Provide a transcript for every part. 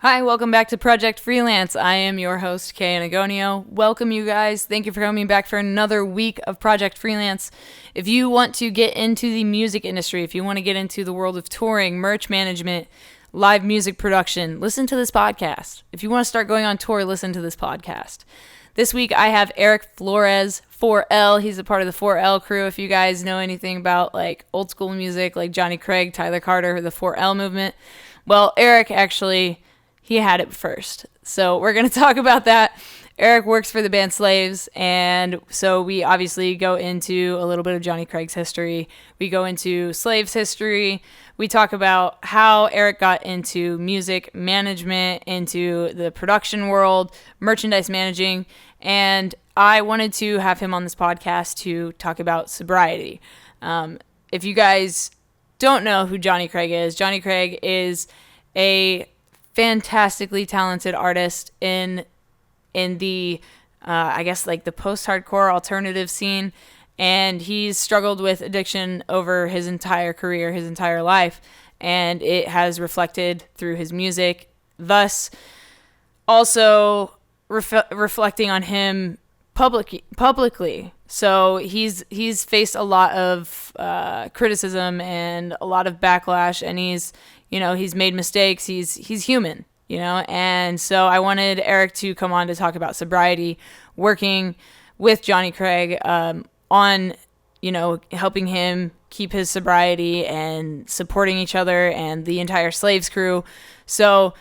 Hi, welcome back to Project Freelance. I am your host, Kay Anagonio. Welcome, you guys. Thank you for coming back for another week of Project Freelance. If you want to get into the music industry, if you want to get into the world of touring, merch management, live music production, listen to this podcast. If you want to start going on tour, listen to this podcast. This week, I have Eric Flores, 4L. He's a part of the 4L crew. If you guys know anything about like old school music, like Johnny Craig, Tyler Carter, the 4L movement, well, Eric actually... he had it first. So we're going to talk about that. Eric works for the band Slaves, and so we obviously go into a little bit of Johnny Craig's history. We go into Slaves history. We talk about how Eric got into music management, into the production world, merchandise managing, and I wanted to have him on this podcast to talk about sobriety. If you guys don't know who Johnny Craig is a fantastically talented artist in the I guess like the post-hardcore alternative scene, and he's struggled with addiction over his entire career, his entire life, and it has reflected through his music, thus also reflecting on him publicly. So he's faced a lot of criticism and a lot of backlash, and he's made mistakes. He's human, and so I wanted Eric to come on to talk about sobriety, working with Johnny Craig on, helping him keep his sobriety and supporting each other and the entire Slaves crew. So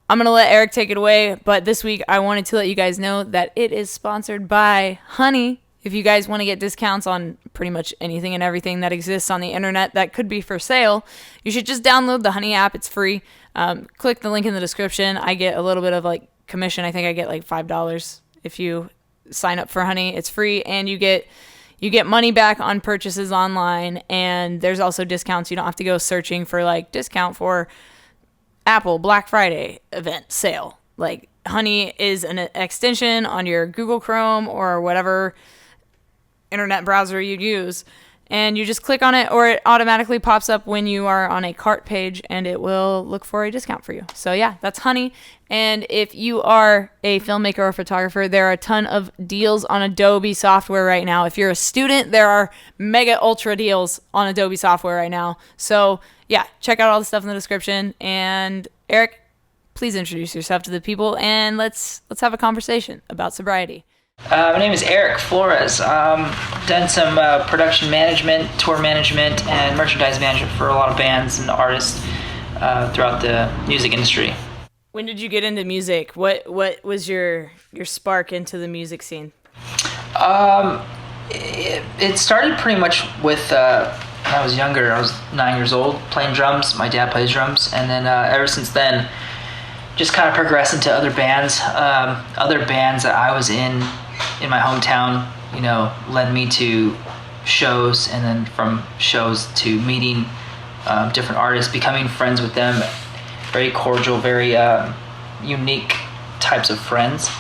I'm going to let Eric take it away, but this week I wanted to let you guys know that it is sponsored by Honey. If you guys want to get discounts on pretty much anything and everything that exists on the internet that could be for sale, you should just download the Honey app. It's free. Click the link in the description. I get a little bit of commission. I think I get $5 if you sign up for Honey. It's free, and you get money back on purchases online, and there's also discounts. You don't have to go searching for discount for Apple Black Friday event sale. Honey is an extension on your Google Chrome or whatever internet browser you use, and you just click on it, or it automatically pops up when you are on a cart page, and it will look for a discount for you. So yeah, that's Honey. And if you are a filmmaker or photographer, there are a ton of deals on Adobe software right now. If you're a student, there are mega ultra deals on Adobe software right now. So yeah, check out all the stuff in the description. And Eric, please introduce yourself to the people, and let's have a conversation about sobriety. My name is Eric Flores. Done some production management, tour management, and merchandise management for a lot of bands and artists throughout the music industry. When did you get into music? What was your spark into the music scene? It started pretty much with when I was younger. I was 9 years old, playing drums. My dad plays drums, and then ever since then, just kind of progressed into other bands. Other bands that I was in my hometown, led me to shows, and then from shows to meeting different artists, becoming friends with them. Very cordial, very unique types of friends.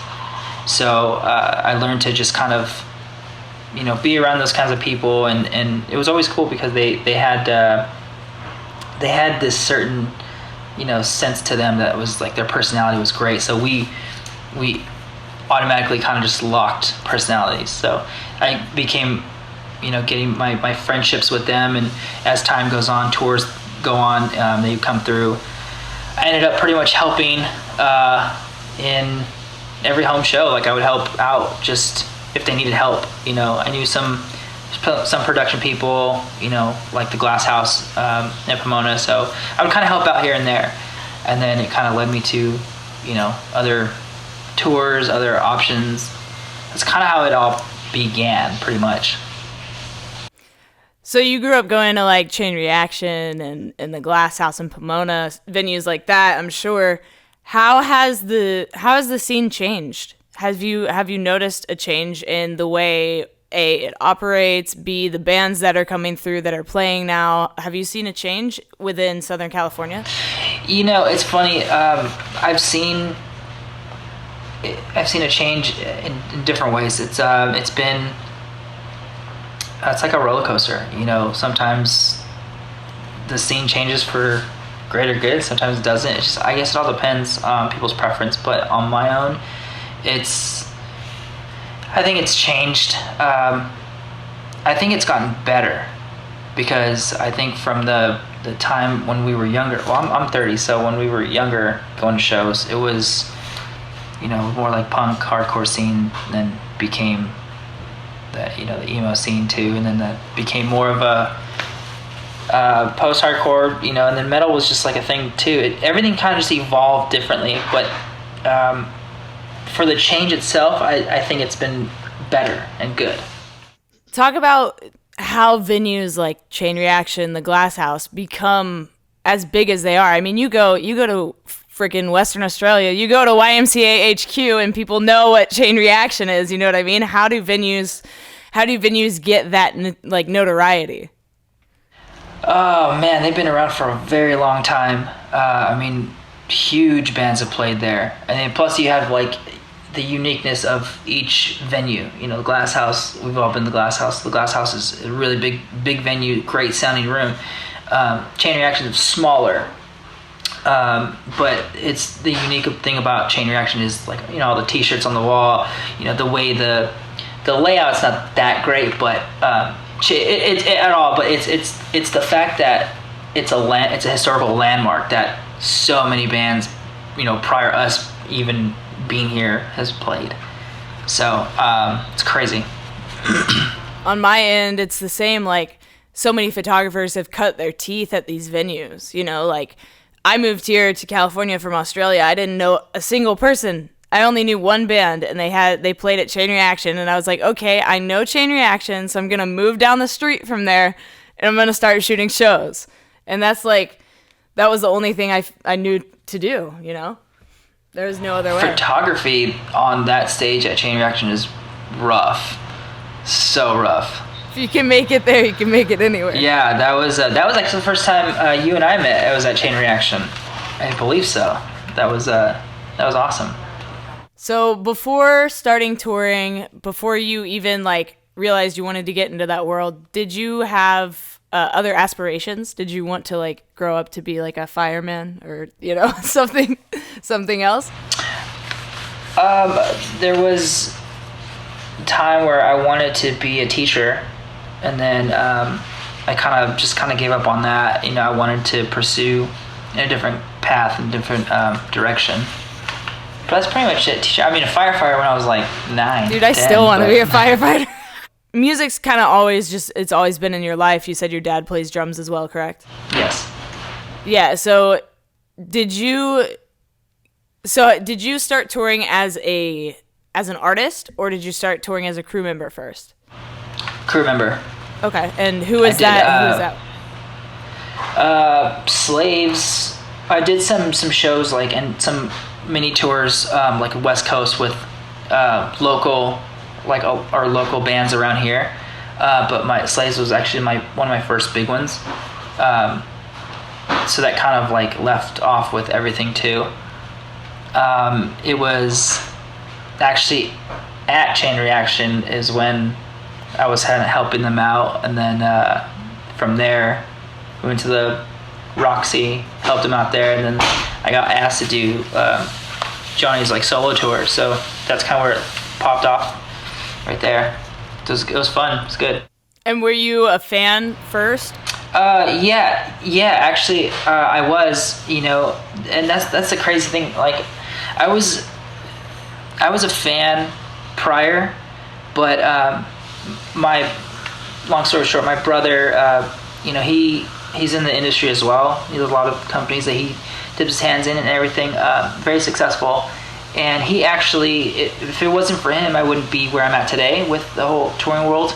So I learned to just kind of, be around those kinds of people, and it was always cool because they had this certain, sense to them that was their personality was great. So we automatically kind of just locked personalities. So I became, getting my friendships with them, and as time goes on, tours go on, they come through. I ended up pretty much helping in every home show. I would help out just if they needed help. I knew some production people, like the Glass House in Pomona. So I would kind of help out here and there. And then it kind of led me to, other tours, other options. That's kind of how it all began, pretty much. So you grew up going to Chain Reaction and the Glass House in Pomona, venues like that, I'm sure. How has the scene changed? Have you noticed a change in the way A, it operates, B, the bands that are coming through that are playing now? Have you seen a change within Southern California? It's funny. I've seen a change in different ways. It's been like a roller coaster. Sometimes the scene changes for greater good, sometimes it doesn't. It's just, I guess it all depends on people's preference. But on my own, I think it's changed. I think it's gotten better because I think from the time when we were younger, well, I'm 30, so when we were younger going to shows, it was, more like punk, hardcore scene, and then became the emo scene too, and then that became more of a post-hardcore, and then metal was just like a thing too. Everything kind of just evolved differently, but for the change itself, I think it's been better and good. Talk about how venues like Chain Reaction, the Glass House, become as big as they are. I mean, you go to freaking Western Australia, you go to YMCA HQ, and people know what Chain Reaction is. You know what I mean? How do venues get that like notoriety? Oh man, they've been around for a very long time. I mean, huge bands have played there, and then plus you have like the uniqueness of each venue. The Glass House, we've all been to the Glass House. The Glass House is a really big venue, great sounding room. Chain Reaction is smaller, but it's the unique thing about Chain Reaction is like all the T-shirts on the wall. The way the layout's not that great, but it at all. But it's the fact that it's a historical landmark that so many bands, prior to us even being here, has played. So it's crazy. On my end, it's the same. Like, so many photographers have cut their teeth at these venues. Like, I moved here to California from Australia. I didn't know a single person. I only knew one band, and they played at Chain Reaction, and I was like, okay, I know Chain Reaction, so I'm gonna move down the street from there, and I'm gonna start shooting shows. And that was the only thing I knew to do. There was no other way. Photography on that stage at Chain Reaction is rough. So rough. If you can make it there, you can make it anywhere. Yeah, that was actually the first time you and I met. It was at Chain Reaction. I believe so. That was awesome. So before starting touring, before you even like realized you wanted to get into that world, did you have other aspirations? Did you want to like grow up to be like a fireman or something else? There was a time where I wanted to be a teacher, and then I kind of gave up on that. I wanted to pursue a different path and different direction. But that's pretty much it. Teacher. I mean, a firefighter when I was like 9. Dude, I still want to be a firefighter. Music's kind of it's always been in your life. You said your dad plays drums as well, correct? Yes. Yeah, so did you start touring as an artist, or did you start touring as a crew member first? Crew member. Okay, and who was that? Slaves. I did some shows and some mini tours like West Coast with local, like our local bands around here. But my Slaves was actually one of my first big ones. So that kind of like left off with everything too. It was actually at Chain Reaction is when I was helping them out, and then from there we went to the Roxy, helped them out there, and then I got asked to do Johnny's like solo tour. So that's kind of where it popped off right there. It was fun. It was good. And were you a fan first? Yeah. Actually, I was. And that's the crazy thing. Like, I was a fan prior, but my long story short, my brother, he's in the industry as well. He has a lot of companies that he dips his hands in and everything. Very successful. And he actually, if it wasn't for him, I wouldn't be where I'm at today with the whole touring world,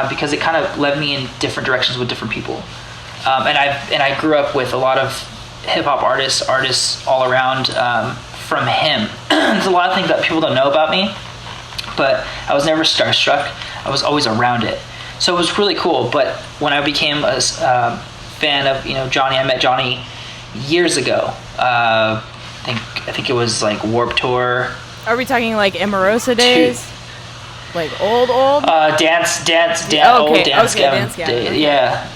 because it kind of led me in different directions with different people. And I grew up with a lot of hip hop artists all around from him. There's a lot of things that people don't know about me, but I was never starstruck. I was always around it. So it was really cool. But when I became a fan of Johnny, I met Johnny years ago. I think it was like Warped Tour. Are we talking like Emarosa days? Like old? Dance okay, old Dance okay, Gavin Dance Gavin. days. Yeah.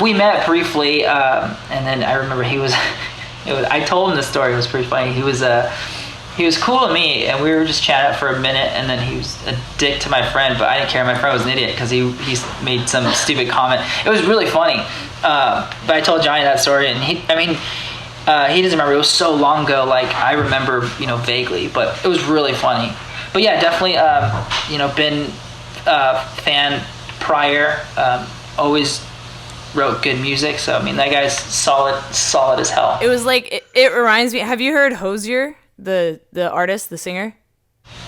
we met briefly, and then I remember I told him the story. It was pretty funny. He was cool to me, and we were just chatting for a minute, and then he was a dick to my friend, but I didn't care. My friend was an idiot because he made some stupid comment. It was really funny. But I told Johnny that story, and he doesn't remember. It was so long ago. Like, I remember, vaguely, but it was really funny. But yeah, definitely, been a fan prior. Always wrote good music. So, that guy's solid as hell. It was like, it reminds me, have you heard Hosier, the artist, the singer?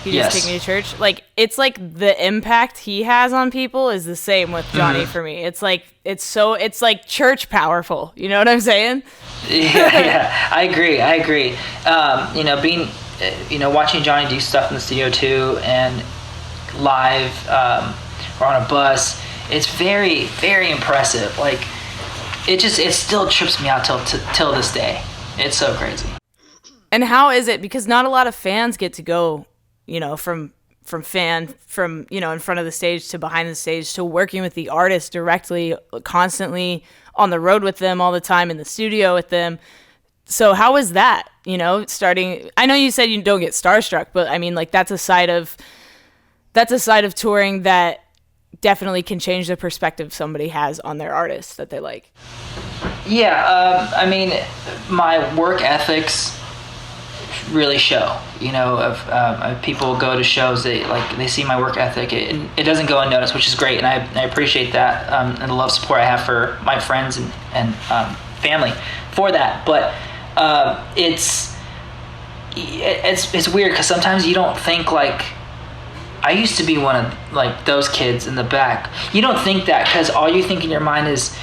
He just take me to church. Like, it's like the impact he has on people is the same with Johnny for me. It's like, it's like church powerful. You know what I'm saying? Yeah, I agree. Being, watching Johnny do stuff in the studio too, and live, or on a bus, it's very, very impressive. Like, it still trips me out till this day. It's so crazy. And how is it? Because not a lot of fans get to go, from in front of the stage to behind the stage to working with the artist directly, constantly on the road with them all the time, in the studio with them. So how was that? Starting. I know you said you don't get starstruck, but that's a side of touring that definitely can change the perspective somebody has on their artist that they like. Yeah, my work ethics really show. Of people go to shows, they see my work ethic. It doesn't go unnoticed, which is great, and I appreciate that, and the love support I have for my friends and family for that. But it's weird because sometimes you don't think like. I used to be one of those kids in the back. You don't think that because all you think in your mind is,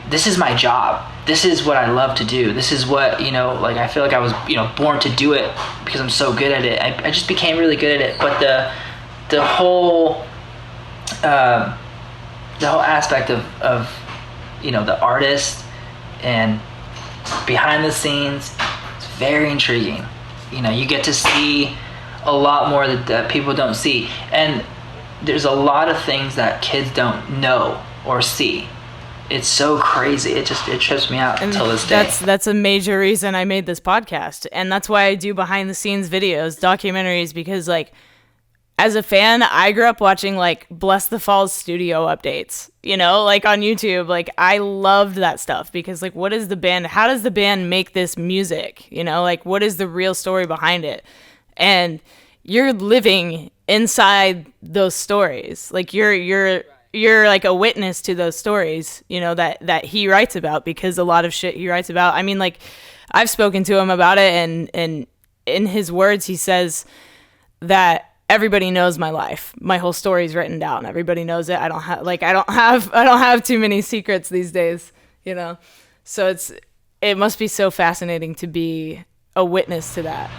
this is my job. This is what I love to do. This is what, I feel like I was, born to do it because I'm so good at it. I just became really good at it. But the whole aspect of the artist and behind the scenes, it's very intriguing. You get to see a lot more that people don't see, and there's a lot of things that kids don't know or see. It's so crazy. It trips me out until this day. That's a major reason I made this podcast, and that's why I do behind the scenes videos, documentaries, because as a fan, I grew up watching Bless the Falls studio updates, on YouTube. I loved that stuff because what is the band? How does the band make this music? What is the real story behind it? And you're living inside those stories. You're a witness to those stories, that he writes about, because a lot of shit he writes about. I've spoken to him about it, and in his words, he says that everybody knows my life. My whole story is written down. Everybody knows it. I don't have too many secrets these days, So it must be so fascinating to be a witness to that.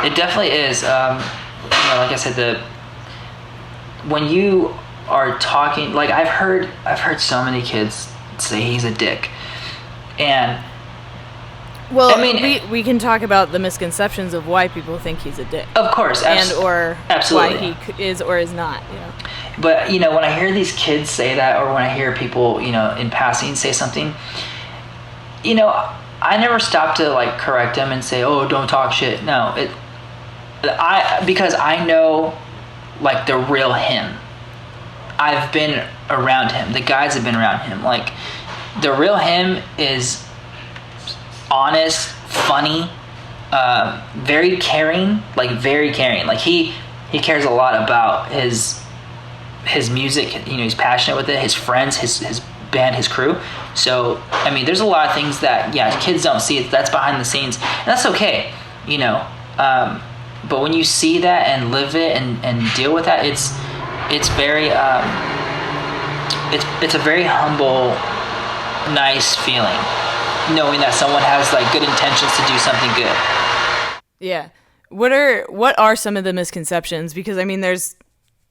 It definitely is. Like I said, when you are talking, I've heard so many kids say he's a dick, and we can talk about the misconceptions of why people think he's a dick. Of course, or absolutely. Why he is or is not. But when I hear these kids say that, or when I hear people in passing say something, I never stop to correct them and say, "Oh, don't talk shit." No, because I know the real him. I've been around him. The guys have been around him. The real him is honest, funny, very caring. Very caring. He cares a lot about his music. He's passionate with it. His friends, his band, his crew. So there's a lot of things that kids don't see. That's behind the scenes, and that's okay. But when you see that and live it and deal with that, it's very it's a very humble, nice feeling, knowing that someone has good intentions to do something good. Yeah. What are some of the misconceptions? Because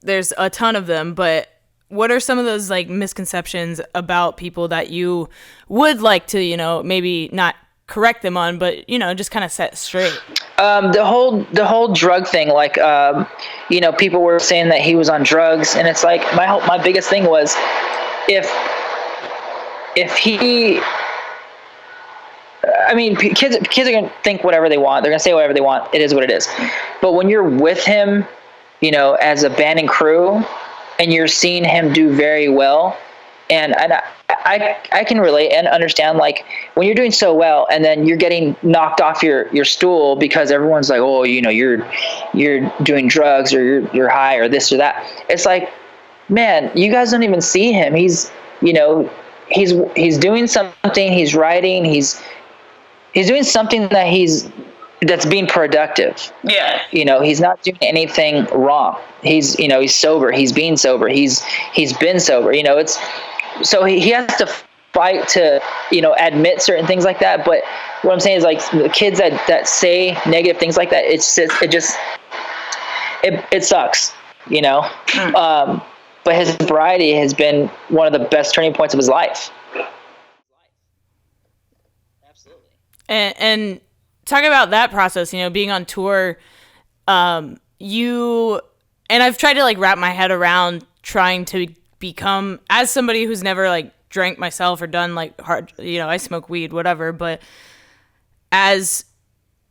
there's a ton of them, but what are some of those misconceptions about people that you would like to maybe not correct them on, but just kind of set straight? The whole drug thing, people were saying that he was on drugs, and it's my biggest thing was, if if he, I mean, kids are gonna think whatever they want. They're gonna say whatever they want. It is what it is. But when you're with him, as a band and crew, and you're seeing him do very well, and I can relate and understand, like, when you're doing so well and then you're getting knocked off your stool because everyone's like, oh, you're doing drugs, or you're high, or this or that. It's like, man, you guys don't even see him. He's doing something. He's writing. He's doing something that's being productive. Yeah. He's not doing anything wrong. He's sober. He's being sober. He's been sober. So he has to fight to, admit certain things like that. But what I'm saying is, like, the kids that say negative things like that, it sucks, but his sobriety has been one of the best turning points of his life. Absolutely. And talk about that process, being on tour, and I've tried to, like, wrap my head around trying to become, as somebody who's never, like, drank myself or done, like, hard, I smoke weed, whatever, but as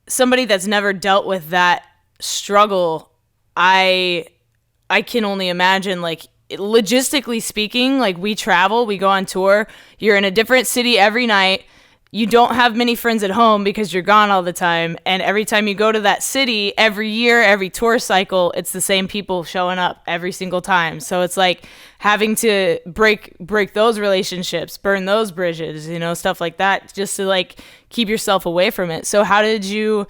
somebody that's never dealt with that struggle, I can only imagine, like, logistically speaking, like, we travel, we go on tour, you're in a different city every night, you don't have many friends at home because you're gone all the time, and every time you go to that city, every year, every tour cycle, it's the same people showing up every single time. So it's like having to break those relationships, burn those bridges, stuff like that, just to, like, keep yourself away from it. So how did you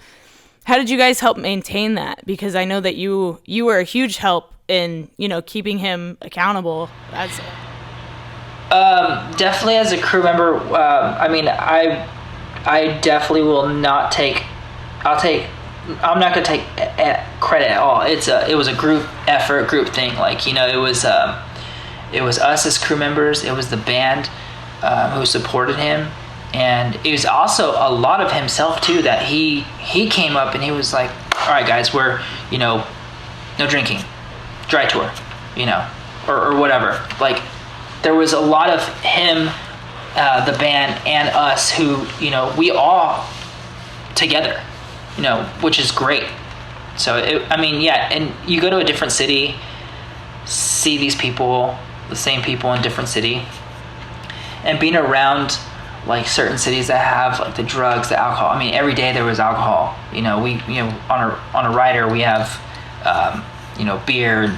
guys help maintain that? Because I know that you were a huge help in, keeping him accountable. Definitely as a crew member. I mean, I definitely will not take. I'm not gonna take credit at all. It was a group effort, group thing. Like, it was us as crew members. It was the band who supported him, and it was also a lot of himself too. That he came up and he was like, "All right, guys, we're no drinking, dry tour, or whatever." Like, there was a lot of him, the band, and us who, we all together, which is great. So, and you go to a different city, see these people, the same people in different city, and being around, like, certain cities that have, like, the drugs, the alcohol. I mean, every day there was alcohol. We, on a rider, we have, beer,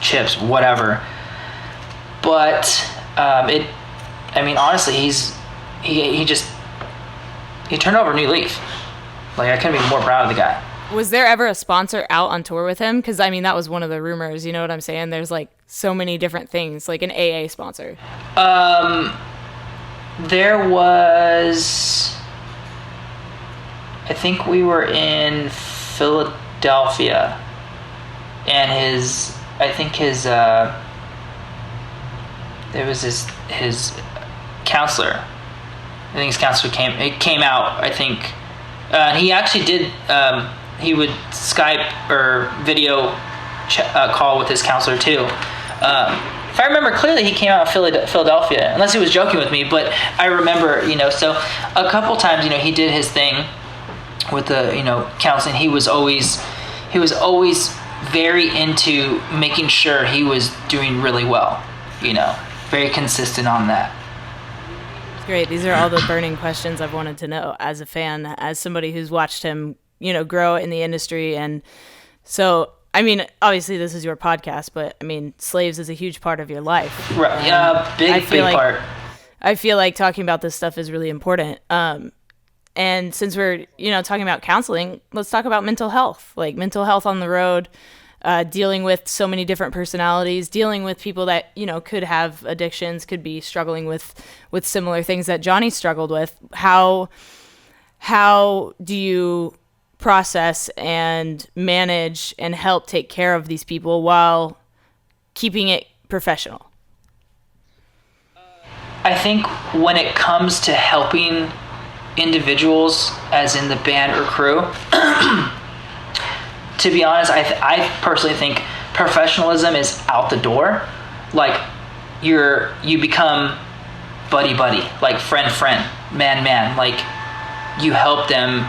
chips, whatever. But honestly, he turned over a new leaf. Like, I couldn't be more proud of the guy. Was there ever a sponsor out on tour with him? Because, that was one of the rumors, you know what I'm saying? There's, like, so many different things, like an AA sponsor. There was, I think we were in Philadelphia, and there was his counselor. I think his counselor came out, I think. He actually did, he would Skype or video call with his counselor too. If I remember clearly, he came out of Philadelphia, unless he was joking with me, but I remember, so a couple times, he did his thing with the, counseling. He was always very into making sure he was doing really well, very consistent on that. Great. These are all the burning questions I've wanted to know as a fan, as somebody who's watched him, grow in the industry. And so, obviously this is your podcast, but Slaves is a huge part of your life. Right. Yeah, big part. I feel like talking about this stuff is really important. And since we're, talking about counseling, let's talk about mental health, like mental health on the road, dealing with so many different personalities, dealing with people that, could have addictions, could be struggling with similar things that Johnny struggled with. How do you process and manage and help take care of these people while keeping it professional? I think when it comes to helping individuals, as in the band or crew, to be honest, I personally think professionalism is out the door. Like, you become buddy, like friend, man. Like, you help them,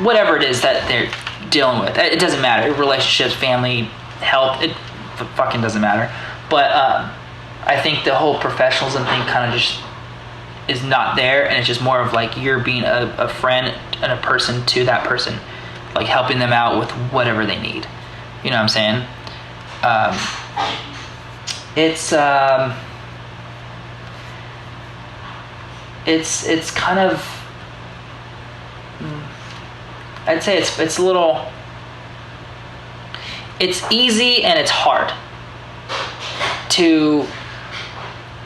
whatever it is that they're dealing with. It doesn't matter. Relationships, family, health, it fucking doesn't matter. But I think the whole professionalism thing kind of just is not there, and it's just more of like you're being a friend and a person to that person, like helping them out with whatever they need. You know what I'm saying? It's kind of, I'd say it's a little, it's easy and it's hard to,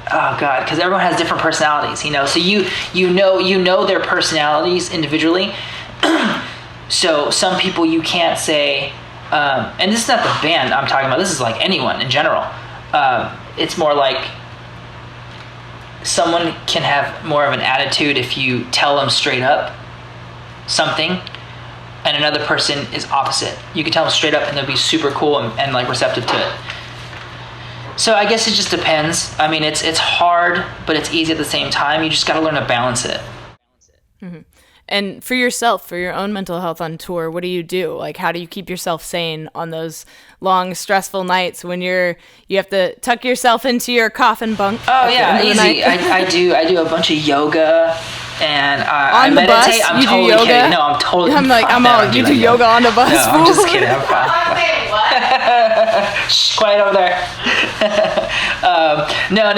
oh God, because everyone has different personalities, so you know their personalities individually. So some people you can't say, and this is not the band I'm talking about, this is like anyone in general. It's more like someone can have more of an attitude if you tell them straight up something, and another person is opposite. You can tell them straight up and they'll be super cool and like receptive to it. So I guess it just depends. I mean, it's hard, but it's easy at the same time. You just got to learn to balance it. Mm-hmm. And for yourself, for your own mental health on tour, what do you do? Like, how do you keep yourself sane on those long, stressful nights when you have to tuck yourself into your coffin bunk? Oh yeah, easy. I do a bunch of yoga, and I meditate. Bus, I'm totally kidding. No, I'm totally. I'm like, you do yoga on the bus. No, I'm just kidding. I'm fine. Shh, quiet over there. No.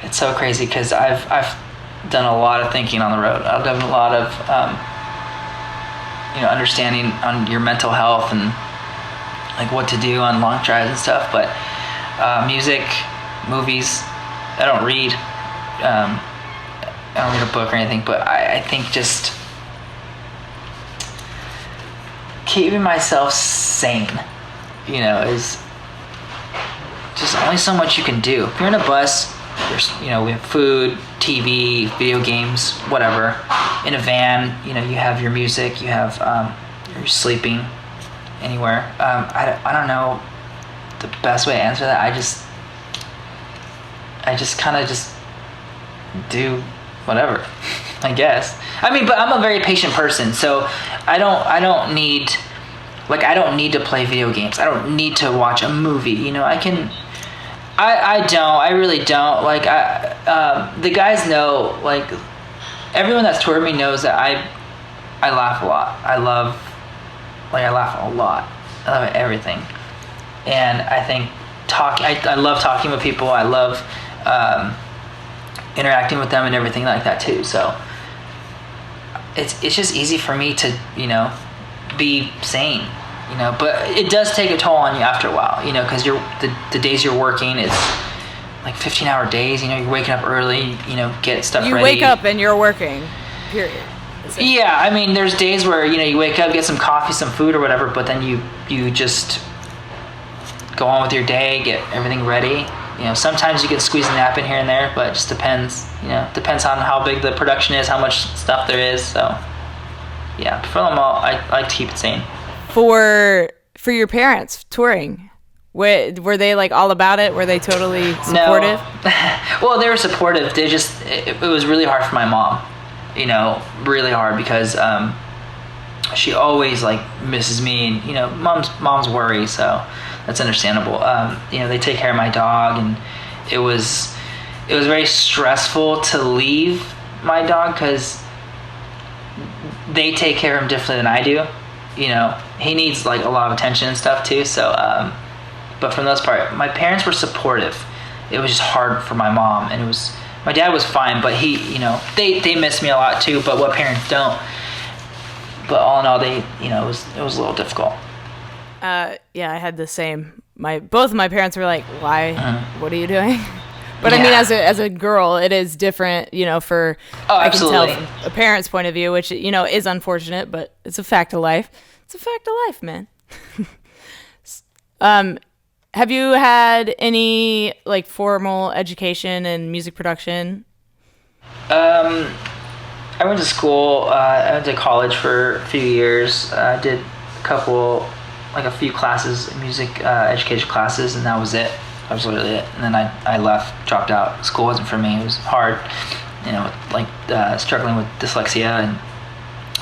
It's so crazy because I've done a lot of thinking on the road. I've done a lot of understanding on your mental health and like what to do on long drives and stuff. But music, movies, I don't read. I don't read a book or anything. But I think just keeping myself sane, is just only so much you can do. If you're in a bus, there's, we have food, TV, video games, whatever. In a van, you have your music, you have, you're sleeping anywhere. I don't know the best way to answer that. I just kind of just do whatever, I guess. I mean, but I'm a very patient person, so I don't need to play video games. I don't need to watch a movie. I really don't. Like, the guys know, like, everyone that's toured me knows that I laugh a lot. I laugh a lot. I love everything. And I think I love talking with people. I love interacting with them and everything like that too. So it's just easy for me to, be sane. But it does take a toll on you after a while, because the days you're working, it's like 15-hour days, you're waking up early, get stuff ready. You wake up and you're working, period. Yeah, I mean, there's days where, you wake up, get some coffee, some food or whatever, but then you just go on with your day, get everything ready. Sometimes you can squeeze a nap in here and there, but it just depends, depends on how big the production is, how much stuff there is, so yeah, for them all, I like to keep it sane. For your parents touring, were they like all about it? Were they totally supportive? No. Well, they were supportive. They just it was really hard for my mom, really hard because she always like misses me, and moms worry, so that's understandable. They take care of my dog, and it was very stressful to leave my dog because they take care of him differently than I do. He needs like a lot of attention and stuff too. So, but for the most part, my parents were supportive. It was just hard for my mom, and my dad was fine, but he, they miss me a lot too. But what parents don't? But all in all, it was a little difficult. Yeah, I had the same. Both of my parents were like, "Why? What are you doing?" But yeah. I mean, as a girl, it is different, for I can tell from a parent's point of view, which is unfortunate, but it's a fact of life. It's a fact of life, man. Have you had any like formal education in music production? I went to school. I went to college for a few years. I did a couple like a few classes, music education classes, and that was it. That was literally it. And then I left, dropped out. School wasn't for me. It was hard, like struggling with dyslexia and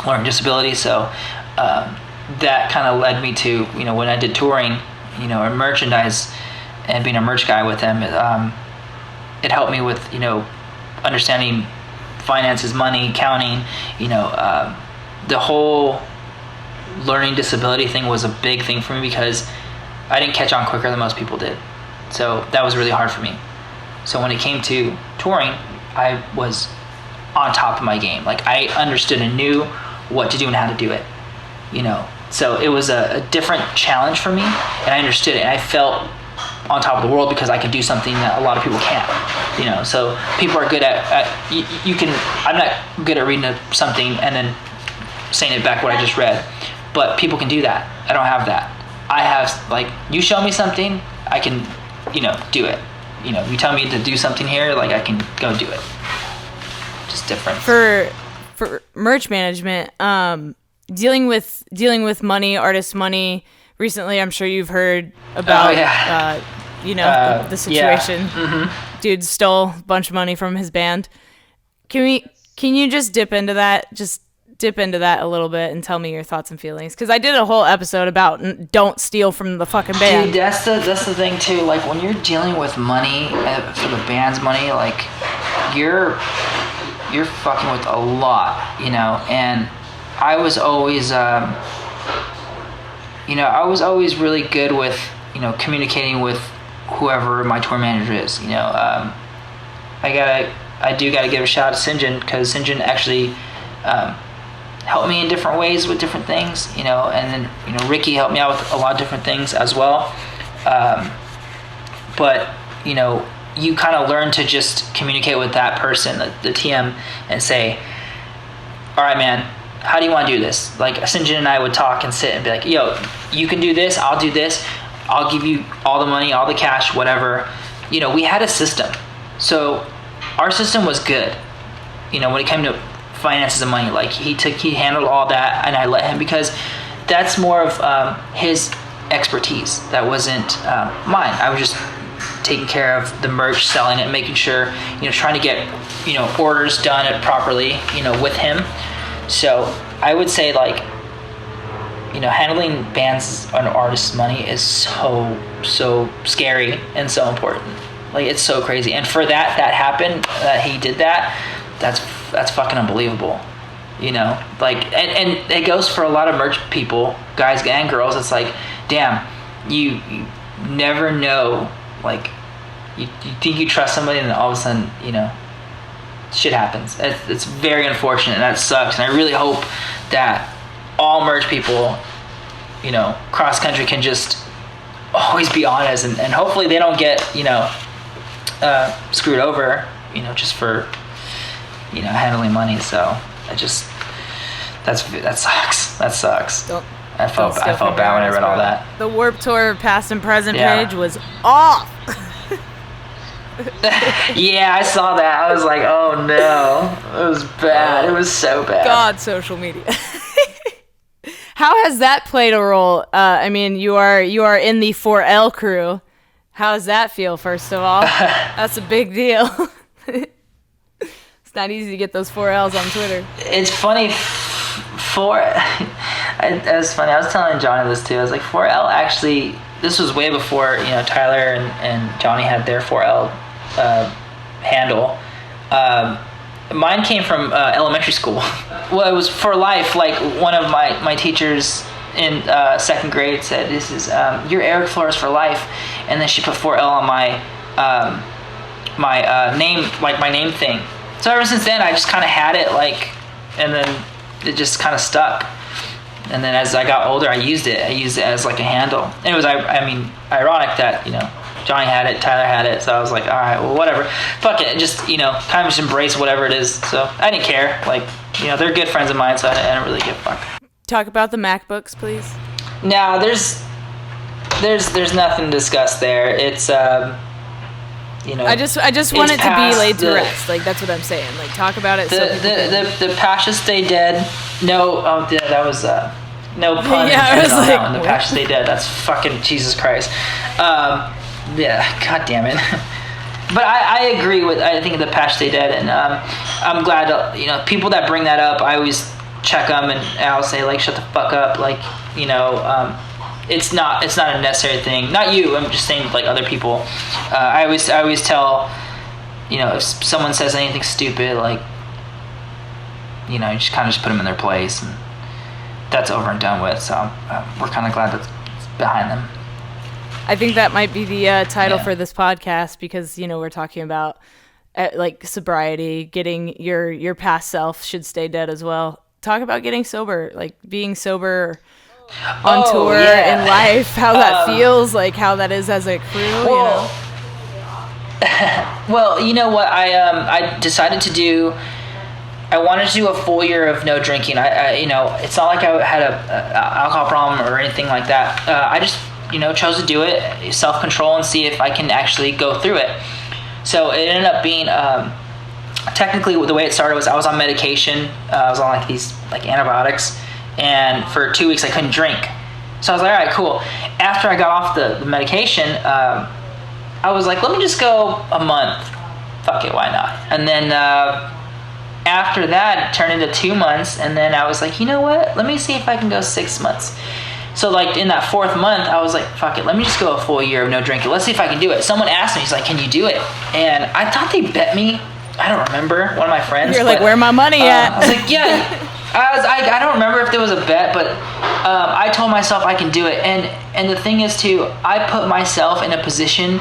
learning disability. So that kind of led me to, when I did touring, and merchandise and being a merch guy with them, it helped me with, understanding finances, money, counting, the whole learning disability thing was a big thing for me because I didn't catch on quicker than most people did. So that was really hard for me. So when it came to touring, I was on top of my game. Like I understood and knew what to do and how to do it, So it was a different challenge for me, and I understood it, and I felt on top of the world because I could do something that a lot of people can't, So people are good at you can. I'm not good at reading something and then saying it back what I just read, but people can do that. I don't have that. I have, like, you show me something, I can, do it. You tell me to do something here, like I can go do it. Just different. For merch management, dealing with money, artist money. Recently, I'm sure you've heard about, the situation. Yeah. Mm-hmm. Dude stole a bunch of money from his band. Can you just dip into that? Just dip into that a little bit and tell me your thoughts and feelings. Because I did a whole episode about don't steal from the fucking band. Dude, that's the thing too. Like when you're dealing with money for the band's money, like you're fucking with a lot, And I was always, I was always really good with, communicating with whoever my tour manager is. I do gotta give a shout out to Sinjin, because Sinjin actually helped me in different ways with different things, and then Ricky helped me out with a lot of different things as well. But you kind of learn to just communicate with that person, the TM, and say, all right, man, how do you want to do this? Like Sinjin and I would talk and sit and be like, yo, you can do this, I'll do this, I'll give you all the money, all the cash, whatever. We had a system. So our system was good. When it came to finances and money, like he handled all that, and I let him, because that's more of his expertise. That wasn't mine. I was just taking care of the merch, selling it, making sure, trying to get, orders done properly, with him. So I would say, like, handling bands and artists' money is so scary and so important. Like, it's so crazy. And for that happened, that he did that, that's fucking unbelievable. Like, and it goes for a lot of merch people, guys and girls. It's like, damn, you never know, like, you think you trust somebody, and then all of a sudden, shit happens. It's very unfortunate, and that sucks. And I really hope that all merch people, cross country, can just always be honest, and hopefully they don't get, screwed over, just for, handling money. So that sucks. That sucks. I felt bad when I read all that. The Warped Tour past and present page was off. Yeah, I saw that. I was like, oh no, it was bad. It was so bad. God, social media. How has that played a role? I mean, you are in the 4L crew. How does that feel, first of all? That's a big deal. It's not easy to get those 4Ls on Twitter. It's funny. It was funny. I was telling Johnny this too. I was like, 4L actually, this was way before, Tyler and Johnny had their 4L handle. Mine came from elementary school. Well, it was for life. Like, one of my teachers in second grade said, "This is you're Eric Flores for life," and then she put 4L on my name, like my name thing. So ever since then, I just kind of had it, like, and then it just kind of stuck. And then as I got older, I used it as like a handle. And it was, I mean, ironic that, Johnny had it, Tyler had it, so I was like, all right, well, whatever. Fuck it, just, kind of just embrace whatever it is. So I didn't care. Like, they're good friends of mine, so I didn't really give a fuck. Talk about the MacBooks, please. No, there's nothing to discuss there. It's, I just want it to be laid to rest. Like, that's what I'm saying. Like, talk about it. The patches stay dead. No, that was No pun Yeah, I intended was on like, that one. The what? Patch Stay Dead. That's fucking Jesus Christ. Yeah, god damn it. But I agree with, I think the Patch Stay Dead, and I'm glad to, you know, people that bring that up, I always check them and I'll say like, shut the fuck up, like, you know, it's not a necessary thing. Not you, I'm just saying like other people. I always tell, you know, if someone says anything stupid, like, you know, you just kind of just put them in their place, and that's over and done with. So we're kind of glad that's behind them. I think that might be the title Yeah. for this podcast, because, you know, we're talking about like sobriety, getting your past self should stay dead as well. Talk about getting sober, like being sober on tour yeah. in life, how that feels, like how that is as a crew, you know? Well, you know what? I decided to do. I wanted to do a full year of no drinking. I you know, it's not like I had a alcohol problem or anything like that. I just, you know, chose to do it, self-control, and see if I can actually go through it. So it ended up being, technically the way it started was I was on medication. I was on like these like antibiotics, and for 2 weeks I couldn't drink. So I was like, all right, cool. After I got off the medication, I was like, let me just go a month. Fuck it, why not? And then after that, it turned into 2 months, and then I was like, you know what? Let me see if I can go 6 months. So like in that 4th month, I was like, fuck it, let me just go a full year of no drinking. Let's see if I can do it. Someone asked me, he's like, can you do it? And I thought they bet me. I don't remember, one of my friends. You're like, where my money at? I was like, yeah. I don't remember if there was a bet, but I told myself I can do it. And the thing is too, I put myself in a position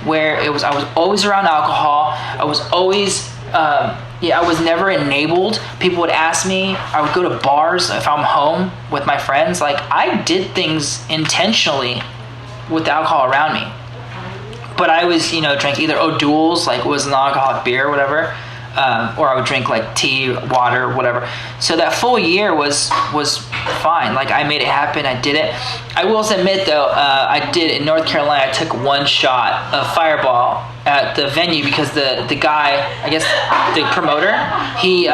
where I was always around alcohol. I was always, I was never enabled. People would ask me, I would go to bars if I'm home with my friends. Like, I did things intentionally with alcohol around me. But I was, you know, drank either O'Doul's, like it was an alcoholic beer or whatever, or I would drink like tea, water, whatever. So that full year was fine. Like, I made it happen. I did it. I will admit though, I did in North Carolina. I took one shot of Fireball at the venue because the guy, I guess the promoter, he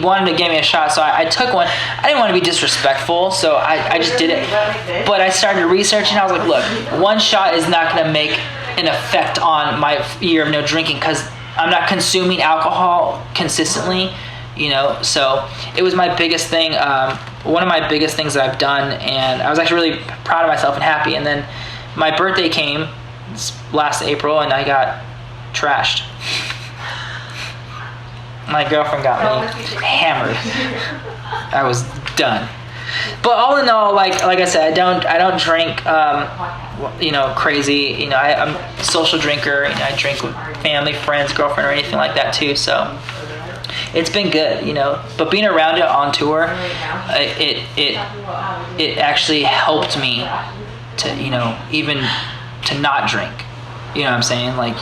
wanted to give me a shot. So I took one. I didn't want to be disrespectful, so I just did it. But I started researching. I was like, look, one shot is not going to make an effect on my year of no drinking because I'm not consuming alcohol consistently, you know. So it was my biggest thing, one of my biggest things that I've done, and I was actually really proud of myself and happy. And then my birthday came last April, and I got trashed. My girlfriend got me hammered. I was done. But all in all, like I said, I don't drink, you know, crazy. You know, I'm a social drinker. You know, I drink with family, friends, girlfriend, or anything like that too. So it's been good, you know. But being around it on tour, it actually helped me to, you know, even to not drink. You know what I'm saying? Like,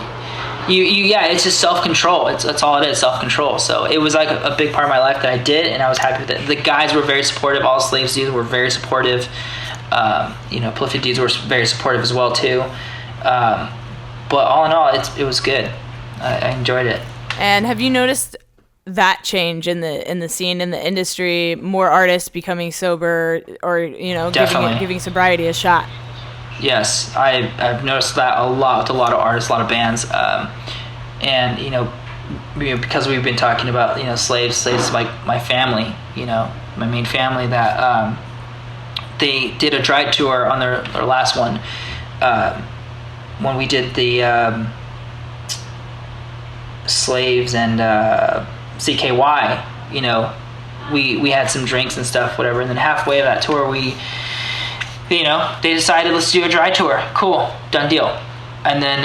yeah, it's just self-control. That's all it is, self-control. So it was like a big part of my life that I did, and I was happy with it. The guys were very supportive. All the Slaves dudes were very supportive. You know, Prolific dudes were very supportive as well too. But all in all, it was good. I enjoyed it. And have you noticed that change in the scene, in the industry, more artists becoming sober, or, you know, giving sobriety a shot? Yes, I've noticed that a lot with a lot of artists, a lot of bands, and you know, because we've been talking about, you know, slaves like my family, you know, my main family, that they did a dry tour on their last one, when we did the Slaves and CKY, you know, we had some drinks and stuff, whatever, and then halfway of that tour you know, they decided, let's do a dry tour. Cool, done deal. And then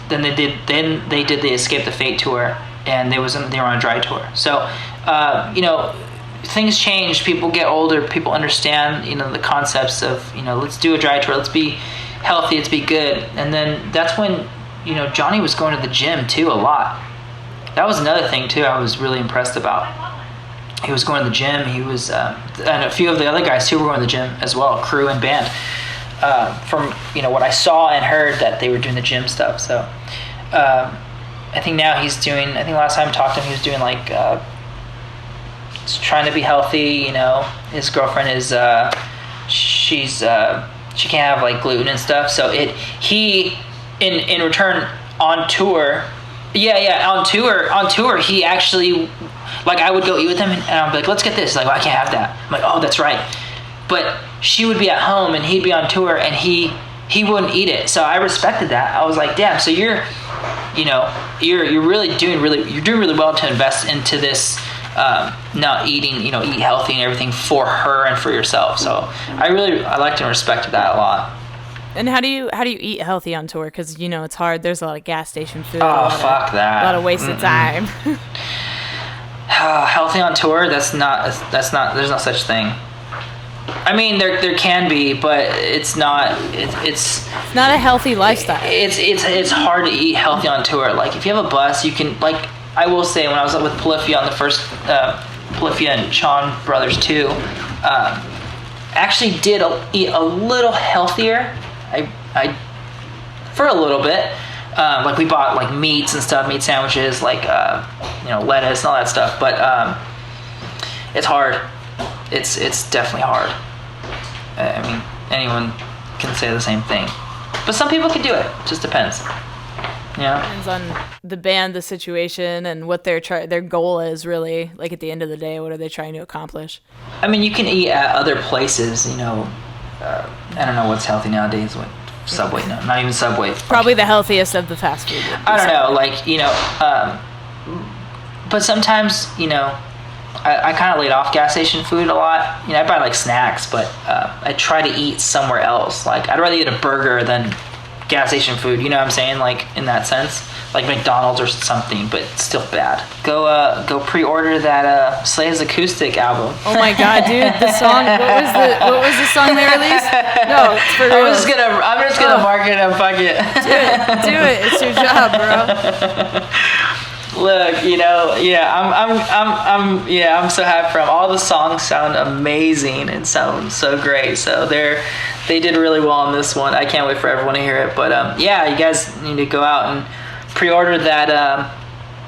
they did the Escape the Fate tour, and they were on a dry tour. So you know, things change. People get older. People understand, you know, the concepts of, you know, let's do a dry tour. Let's be healthy. Let's be good. And then that's when, you know, Johnny was going to the gym too a lot. That was another thing too I was really impressed about. He was going to the gym. He was, and a few of the other guys too were going to the gym as well, crew and band. From, you know, what I saw and heard, that they were doing the gym stuff. So I think now he's doing. I think last time I talked to him, he was doing like trying to be healthy. His girlfriend is she can't have like gluten and stuff. So he in return on tour. Yeah, on tour, he actually, like, I would go eat with him, and I'd be like, let's get this. He's like, well, I can't have that. I'm like, oh, that's right. But she would be at home, and he'd be on tour, and he wouldn't eat it. So I respected that. I was like, damn, so you're really doing really well to invest into this, not eating, eat healthy and everything for her and for yourself. So I liked and respected that a lot. And how do you eat healthy on tour? Because it's hard. There's a lot of gas station food. Oh, fuck that. A lot of wasted time. Healthy on tour? That's not. There's no such thing. I mean, there can be, but it's not. It's not a healthy lifestyle. It's hard to eat healthy on tour. Like, if you have a bus, you can, like, I will say, when I was up with Polyphia on the first Polyphia and Sean Brothers too, actually did eat a little healthier. I for a little bit, like, we bought like meats and stuff, meat sandwiches, like lettuce and all that stuff. But it's hard. It's definitely hard. I mean, anyone can say the same thing, but some people can do it. It just depends. Depends on the band, the situation, and what their goal is, really. Like, at the end of the day, what are they trying to accomplish? I mean, you can eat at other places, I don't know what's healthy nowadays. What, Subway? No, not even Subway. Probably the healthiest of the fast food. I don't know, like, but sometimes, I kind of laid off gas station food a lot. I buy like snacks, but I try to eat somewhere else. Like, I'd rather eat a burger than gas station food. You know what I'm saying? Like, in that sense, like McDonald's or something, but still bad. Go pre-order that Slaves Acoustic album. Oh my god, dude! The song. What was the song they released? No, it's for real. I'm just gonna market it and fuck it. Do it. It's your job, bro. Look, I'm so happy for them. All the songs sound amazing and sound so great. So they did really well on this one. I can't wait for everyone to hear it. But you guys need to go out and pre-order that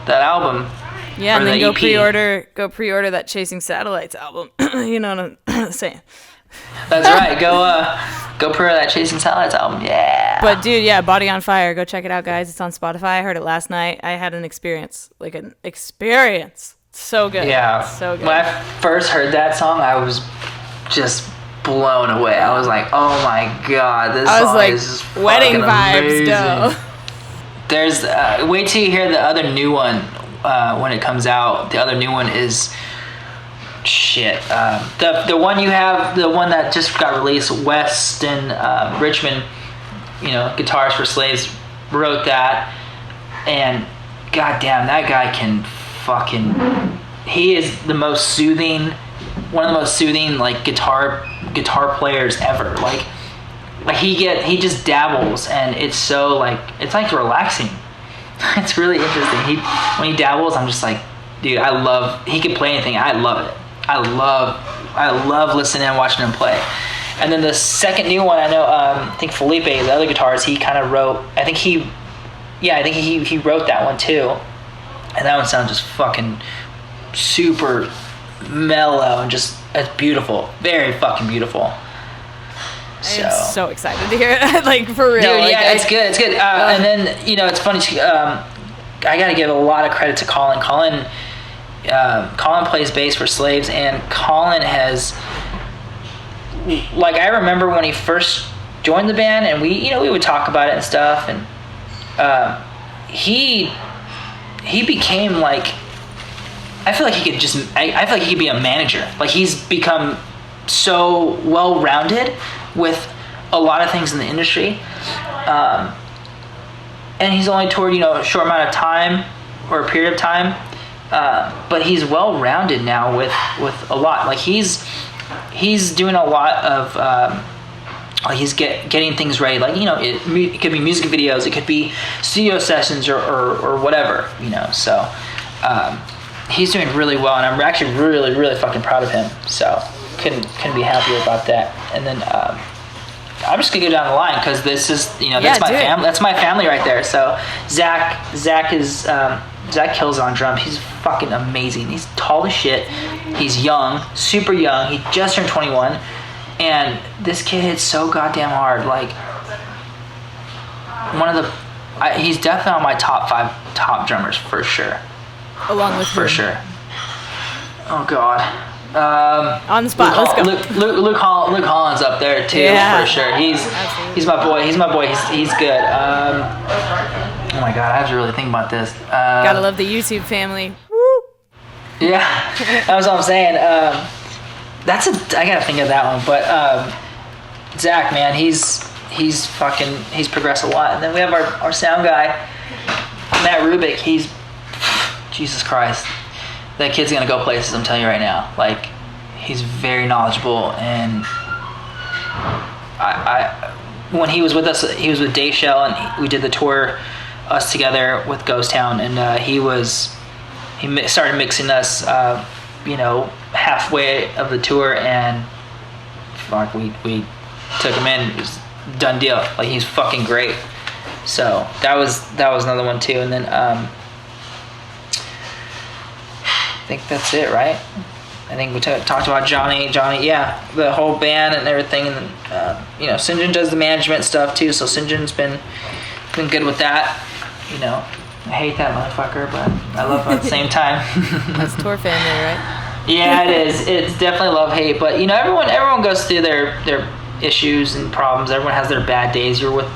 album. Yeah, and then go pre-order that Chasing Satellites album. You know what I'm saying? That's right. Go pre-order that Chasing Satellites album. Yeah. But dude, yeah, Body on Fire. Go check it out, guys. It's on Spotify. I heard it last night. I had an experience. So good. Yeah. So good. When I first heard that song, I was just blown away. I was like, oh my god, this song is just wedding vibes, amazing. though. There's wait till you hear the other new one when it comes out. The other new one is shit. The one you have, the one that just got released, West and Richmond, Guitars for Slaves, wrote that, and goddamn, that guy can fucking. He is one of the most soothing like guitar players ever. Like he just dabbles, and it's so like, it's like relaxing. It's really interesting. When he dabbles, I'm just like, dude, he can play anything. I love it. I love listening and watching him play. And then the second new one, I know, I think Felipe, the other guitarist, he kind of wrote. I think he wrote that one too, and that one sounds just fucking super mellow and just, it's beautiful, very fucking beautiful. I'm so excited to hear it. Like, for real. Dude, yeah, it's good. And then, it's funny. I got to give a lot of credit to Colin. Colin plays bass for Slaves, and Colin has, like, I remember when he first joined the band, and we would talk about it and stuff, and he became like, I feel like he could be a manager. Like, he's become so well-rounded with a lot of things in the industry, and he's only toured a short amount of time, or a period of time, but he's well-rounded now with a lot. Like, he's doing a lot of he's getting things ready. Like, it could be music videos, it could be studio sessions, or whatever, so he's doing really well, and I'm actually really, really fucking proud of him. So couldn't be happier about that. And then I'm just gonna go down the line, because this is that's my family. That's my family right there. So Zach is Zach kills on drums. He's fucking amazing. He's tall as shit. He's young, super young. He just turned 21, and this kid hits so goddamn hard. Like he's definitely on my top 5 top drummers for sure. Along with for him. sure. Oh God. On the spot. Let's go. Luke Holland's up there too, for sure. He's my boy. He's good. Oh my God, I have to really think about this. Gotta love the YouTube family. Woo! Yeah, that's what I'm saying. I gotta think of that one. But Zach, man, he's progressed a lot. And then we have our sound guy, Matt Rubik. He's Jesus Christ. That kid's gonna go places, I'm telling you right now. Like, he's very knowledgeable, and I when he was with us, he was with Dave Shell, and we did the tour, us together with Ghost Town, and he started mixing us, halfway of the tour, and fuck, we took him in. It was a done deal. Like, he's fucking great. So that was another one too, and then I think that's it, right? I think we talked about Johnny, yeah, the whole band and everything, and St. John does the management stuff too. So St. John's been good with that. I hate that motherfucker, but I love him at the same time. That's tour family, right? Yeah, it is. It's definitely love hate, but everyone goes through their issues and problems. Everyone has their bad days. You're with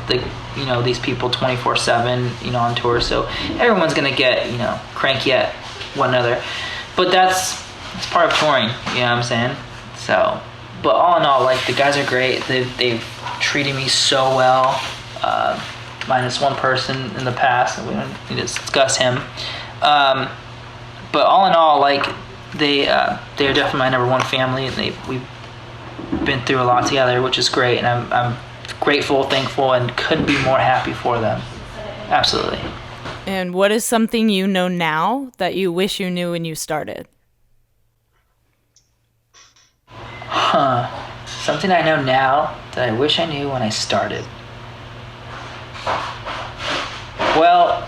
these people 24/7, on tour, so everyone's gonna get cranky at one another. But that's part of touring, you know what I'm saying? So, but all in all, like, the guys are great. They've treated me so well, minus one person in the past, and we don't need to discuss him. But all in all, like, they're definitely my number one family, and we've been through a lot together, which is great, and I'm grateful, thankful, and couldn't be more happy for them. Absolutely. And what is something you know now that you wish you knew when you started? Something I know now that I wish I knew when I started. Well,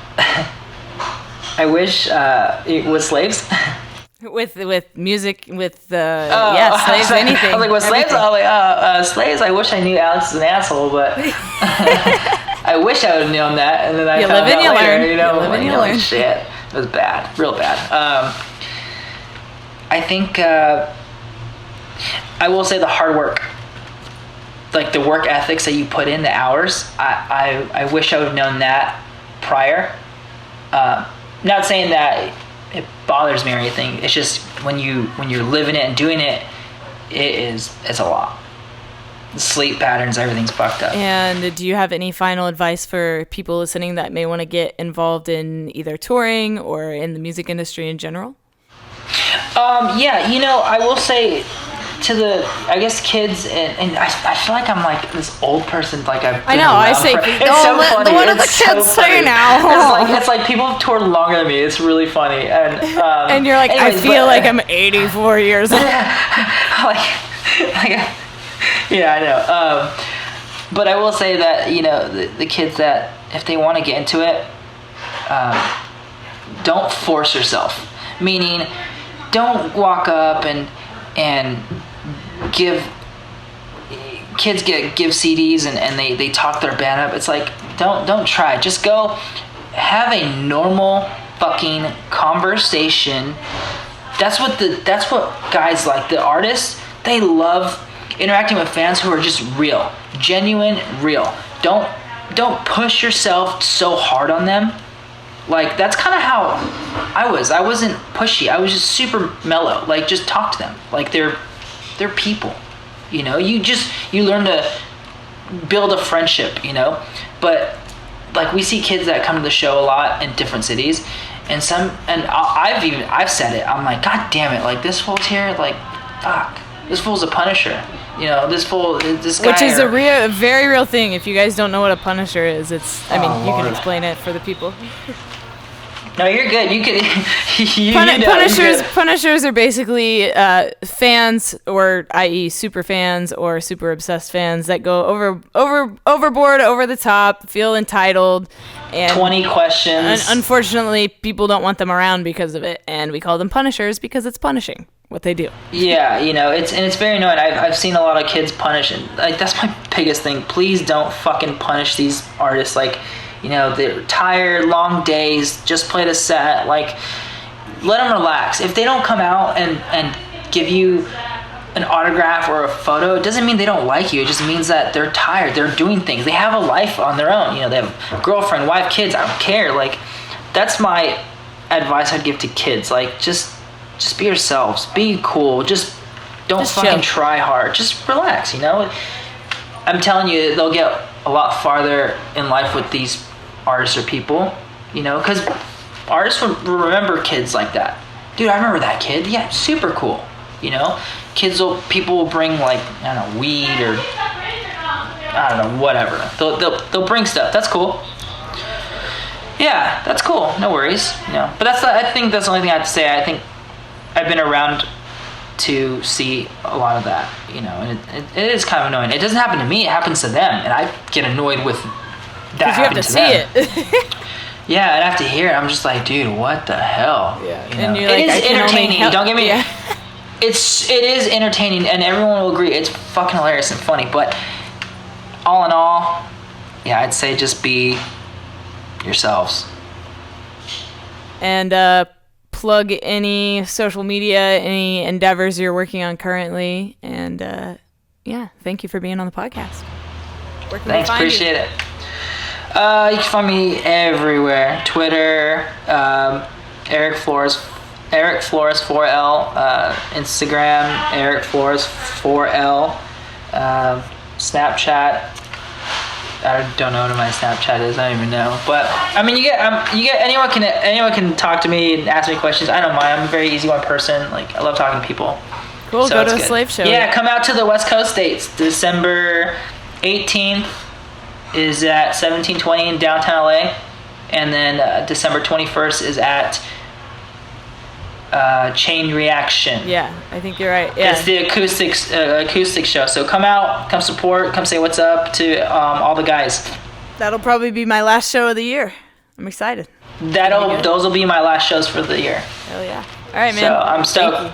I wish it was slaves. With music, with slaves, anything. I was like, with slaves? I was like, slaves, I wish I knew Alex is an asshole, but I wish I would have known that, and then I found out later, you learn. Shit, it was bad, real bad. I think I will say the hard work, like the work ethics that you put in, the hours. I wish I would have known that prior. Not saying that it bothers me or anything. It's just when you're living it and doing it, it's a lot. The sleep patterns, everything's fucked up. And do you have any final advice for people listening that may want to get involved in either touring or in the music industry in general? Yeah, I will say to the, I guess, kids, and I feel like I'm like this old person, like I know, I say, it's so funny. What do the kids say now? It's like people have toured longer than me. It's really funny. And and you're like, anyways, I feel like I'm 84 years old. Yeah, I know. But I will say that, the kids that, if they want to get into it, don't force yourself. Meaning, don't walk up and give CDs and they talk their band up. It's like, don't try. Just go have a normal fucking conversation. That's what guys like. The artists, they love interacting with fans who are just real, genuine, real. Don't push yourself so hard on them. Like, that's kind of how I was. I wasn't pushy. I was just super mellow. Like, just talk to them. Like, they're people. You learn to build a friendship, But, like, we see kids that come to the show a lot in different cities, and I've said it. I'm like, God damn it! Like, this fool's here. Like, fuck. This fool's a Punisher. This guy. Which is a very real thing. If you guys don't know what a Punisher is, you can explain it for the people. No, you're good. You could. you know, Punishers are basically fans, or i.e., super fans or super obsessed fans that go overboard, over the top, feel entitled, and 20 questions. Unfortunately, people don't want them around because of it, and we call them punishers because it's punishing what they do. Yeah, you know, it's very annoying. I've seen a lot of kids punish, and like that's my biggest thing. Please don't fucking punish these artists. Like, you know, they're tired, long days, just played a set. Like, let them relax. If they don't come out and give you an autograph or a photo, it doesn't mean they don't like you. It just means that they're tired. They're doing things. They have a life on their own. You know, they have a girlfriend, wife, kids. I don't care. Like, that's my advice I'd give to kids. Like, just be yourselves. Be cool. Just don't fucking try hard. Just relax, you know? I'm telling you, they'll get a lot farther in life with these artists or people, you know? Because artists will remember kids like that. Dude, I remember that kid. Yeah, super cool, you know? People will bring, like, I don't know, weed or, I don't know, whatever. They'll bring stuff. That's cool. Yeah, that's cool. No worries, you know? But I think that's the only thing I have to say. I think I've been around to see a lot of that, you know, and it is kind of annoying. It doesn't happen to me, it happens to them, and I get annoyed with that happening to them. Because you have to see it. Yeah, and I have to hear it. I'm just like, dude, what the hell? Yeah, you know? and you're like, it is entertaining. Don't get me. Yeah. It is entertaining, and everyone will agree it's fucking hilarious and funny. But all in all, yeah, I'd say just be yourselves. And plug any social media, any endeavors you're working on currently, and yeah, thank you for being on the podcast. Where can Thanks, appreciate it. You can find me everywhere. Twitter, Eric Flores 4L, Instagram, Eric Flores 4L, Snapchat. I don't know what my Snapchat is. I don't even know. But I mean, you get anyone can talk to me and ask me questions. I don't mind. I'm a very easygoing person. Like, I love talking to people. Cool. So go to a slave show. Yeah, come out to the West Coast dates. December 18th is at 1720 in downtown LA, and then December 21st is at Chain Reaction. Yeah, I think you're right. Yeah. It's the acoustic show. So come out, come support, come say what's up to all the guys. That'll probably be my last show of the year. I'm excited. Those will be my last shows for the year. Hell yeah. All right, man. So I'm stoked.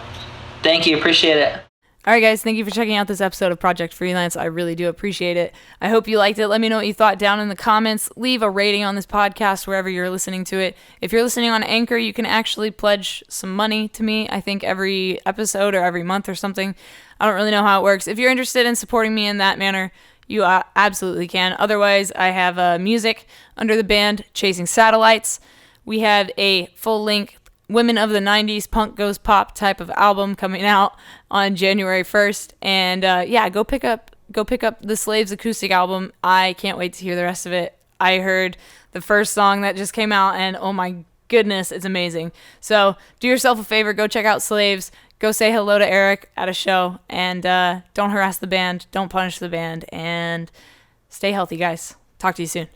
Thank you. Appreciate it. All right, guys, thank you for checking out this episode of Project Freelance. I really do appreciate it. I hope you liked it. Let me know what you thought down in the comments. Leave a rating on this podcast wherever you're listening to it. If you're listening on Anchor, you can actually pledge some money to me, I think every episode or every month or something. I don't really know how it works. If you're interested in supporting me in that manner, you absolutely can. Otherwise, I have music under the band Chasing Satellites. We have a full-length Women of the 90s Punk Goes Pop type of album coming out on January 1st. And yeah, go pick up the Slaves acoustic album. I can't wait to hear the rest of it. I heard the first song that just came out, and oh my goodness, it's amazing. So do yourself a favor, go check out Slaves. Go say hello to Eric at a show, and don't harass the band, don't punish the band, and stay healthy, guys. Talk to you soon.